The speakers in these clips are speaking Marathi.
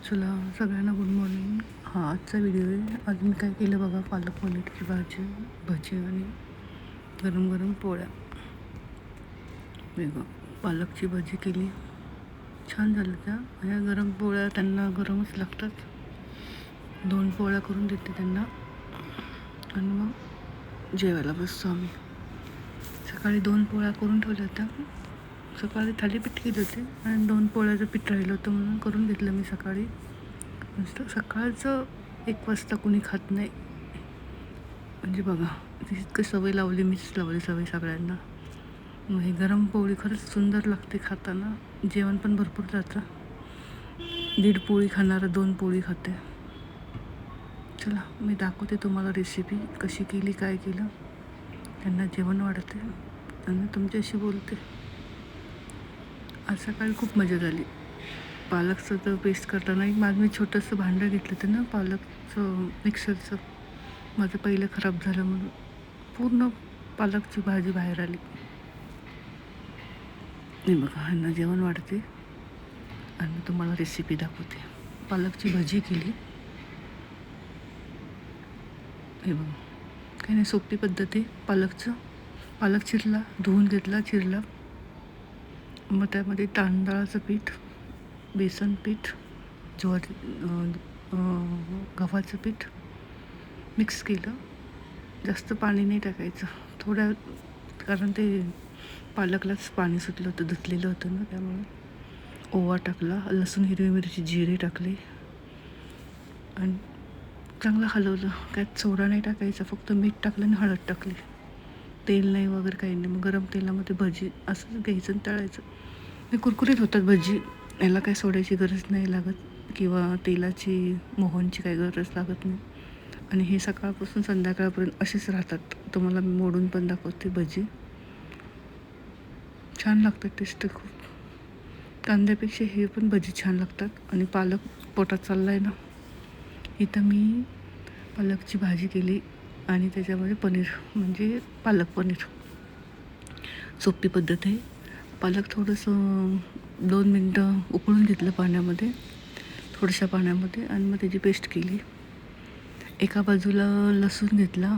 चला सगळ्यांना गुड मॉर्निंग. हा आजचा व्हिडिओ आहे. आज मी काय केलं बघा, पालक पनीरची भाजी, भजी आणि गरम गरम पोळ्या. वेगळं पालकची भजी केली, छान झालं. त्या ह्या गरम पोळ्या त्यांना गरमच लागतात. 2 पोळ्या करून देते त्यांना आणि मग जेवायला बसतो आम्ही. सकाळी 2 पोळ्या करून ठेवल्या होत्या. सकाळी थालीपीठ केली होती आणि 2 पोळ्याचं पीठ राहिलं होतं म्हणून करून घेतलं मी सकाळी. नुसतं सकाळचं 1 वाजता कुणी खात नाही, म्हणजे बघा इतकं सवय लावली, मीच लावली सवय सगळ्यांना. मग ही गरम पोळी खरंच सुंदर लागते खाताना, जेवण पण भरपूर जातं. 1.5 पोळी खाणारं 2 पोळी खाते. चला मी दाखवते तुम्हाला रेसिपी कशी केली, काय केलं. त्यांना जेवण वाढते आणि तुमच्याशी बोलते. आज सकाळी खूप मजा झाली. पालकचं तर पेस्ट करताना माझं मी छोटंसं भांडं घेतलं होतं ना पालकचं मिक्सरचं. माझं पहिलं खराब झालं म्हणून पूर्ण पालकची भाजी बाहेर आली. नाही बघा, ह्यांना जेवण वाढते आणि तुम्हाला रेसिपी दाखवते. पालकची भजी केली. हे बघा, काही नाही, सोपी पद्धती. पालक चिरला, धुवून घेतला, चिरला. मग त्यामध्ये तांदळाचं पीठ, बेसन पीठ, ज्वारी गव्हाचं पीठ मिक्स केलं. जास्त पाणी नाही टाकायचं, थोड्या, कारण ते पालकलाच पाणी सुटलं होतं, धुतलेलं होतं ना, त्यामुळे. ओवा टाकला, लसूण, हिरवी मिरची, जिरे टाकले आणि चांगलं हलवलं. त्यात सोडा नाही टाकायचा, फक्त मीठ टाकलं आणि हळद टाकली. तेल नाही वगैरे काही नाही. मग गरम तेलामध्ये भजी असंच घ्यायचं आणि तळायचं. हे कुरकुरीत होतात भजी. याला काही सोड्याची गरज नाही लागत किंवा तेलाची, मोहनची काही गरज लागत नाही. आणि हे सकाळपासून संध्याकाळपर्यंत असेच राहतात. तुम्हाला मी मोडून पण दाखवते भजी. छान लागतात, टेस्ट खूप. कांद्यापेक्षा हे पण भजी छान लागतात. आणि पालक पोटात चालला आहे ना. इथं मी पालकची भाजी केली आणि त्याच्यामध्ये पनीर, म्हणजे पालक पनीर. सोपी पद्धत आहे. पालक थोडंसं 2 मिनटं उकळून घेतलं पाण्यामध्ये, थोड्याशा पाण्यामध्ये, आणि मग त्याची पेस्ट केली. एका बाजूला लसूण घेतला,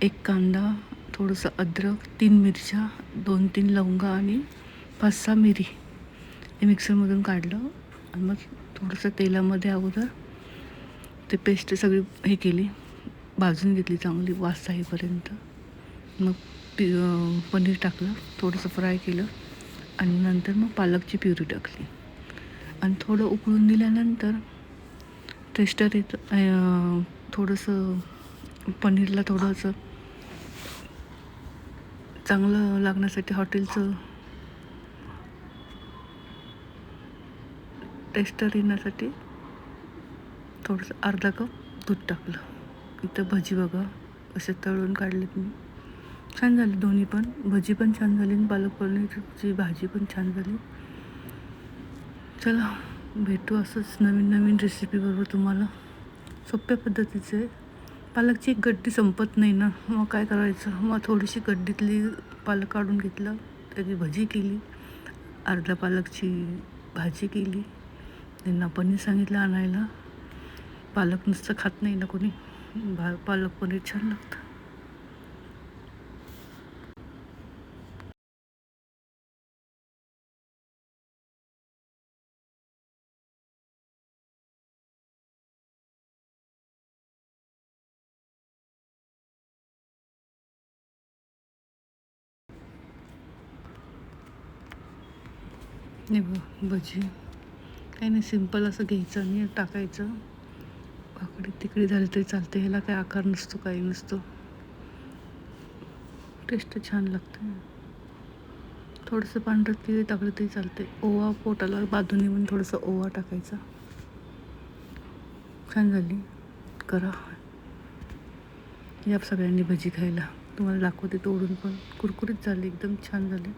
1 कांदा, थोडंसं अद्रक, 3 मिरच्या, 2-3 लवंगा आणि 5-6 मिरी हे मिक्सरमधून काढलं. आणि मग थोडंसं तेलामध्ये अगोदर ते पेस्ट सगळी हे केली, भाजून घेतली चांगली, वास येईपर्यंत. मग पनीर टाकलं, थोडंसं फ्राय केलं आणि नंतर मग पालकची प्युरी टाकली आणि थोडं उकळून दिल्यानंतर टेस्टर येतं. थोडंसं पनीरला थोडंसं चांगलं लागण्यासाठी हॉटेलचं टेस्टर येण्यासाठी थोडंसं अर्धा कप दूध टाकलं. इथं भजी बघा असे तळून काढलेत मी. छान झाली दोन्ही पण, भजी पण छान झाली आणि पालक पनीरची भाजी पण छान झाली. चला भेटू असंच नवीन नवीन रेसिपीबरोबर तुम्हाला. सोप्या पद्धतीचे. पालकची एक गड्डी संपत नाही ना, मग काय करायचं. मग थोडीशी गड्डीतली पालक काढून घेतलं, त्याची भजी केली, अर्धा पालकची भाजी केली. त्यांना पनीर सांगितलं आणायला. पालक नुसतं खात नाही ना कोणी, पालक पनीर छान लागतं. नाही बघ भजी, काही नाही, सिंपल असं घ्यायचं आणि टाकायचं. वाकडी तिकडी झाली तरी चालते, ह्याला काही आकार नसतो, काही नसतो. टेस्ट छान लागते. थोडंसं पांढरं तीळ टाकलं तरी चालते. ओवा पोटाला बाजूने म्हणून थोडंसं ओवा टाकायचा. छान झाली, करा या सगळ्यांनी भजी खायला. तुम्हाला दाखवते तोडून पण, कुरकुरीत झाली, एकदम छान झाली.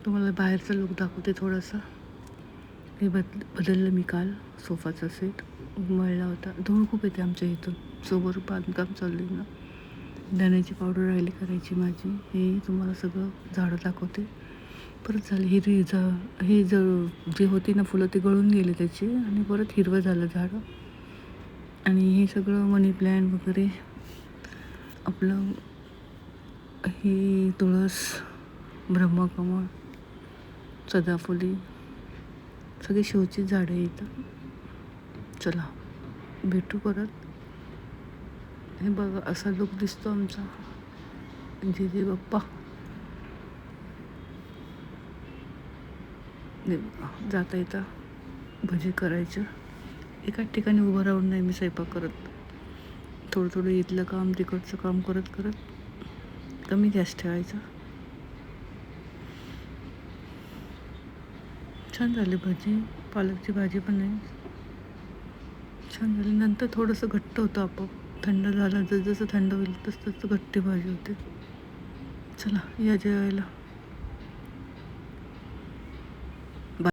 तुम्हाला बाहेरचा लुक दाखवते थोडासा. हे बदललं मी काल. सोफाचा सेट मळला होता. धूळ खूप येते आमच्या इथून, समोर बांधकाम चालू आहे ना. धण्याची पावडर राहिली करायची माझी. हे तुम्हाला सगळं झाडं दाखवते. परत झाली हिरवी हे जे होती ना फुलं ती गळून गेली त्याची आणि परत हिरवं झालं झाड. आणि हे सगळं मनी प्लॅन्ट वगैरे आपलं ही तुळस, ब्रह्मकमळ, सदाफुली सगळी शोची झाडं इथं. चला भेटू परत. हे बघा असा लुक दिसतो आमचा जेजे बाप्पा. जाता येता भजी करायचं. एकाच ठिकाणी उभं राहून नाही मी स्वयंपाक करत. थोडं इथलं काम तिकडचं काम करत करत कमी गॅस ठेवायचा. छान झाली भजी. पालकची भाजी पण आहे छान झाली. नंतर थोडंसं घट्ट होतं आपोआप. थंड झालं जसं थंड होईल तसं घट्टी भाजी होते. चला या जेवायला.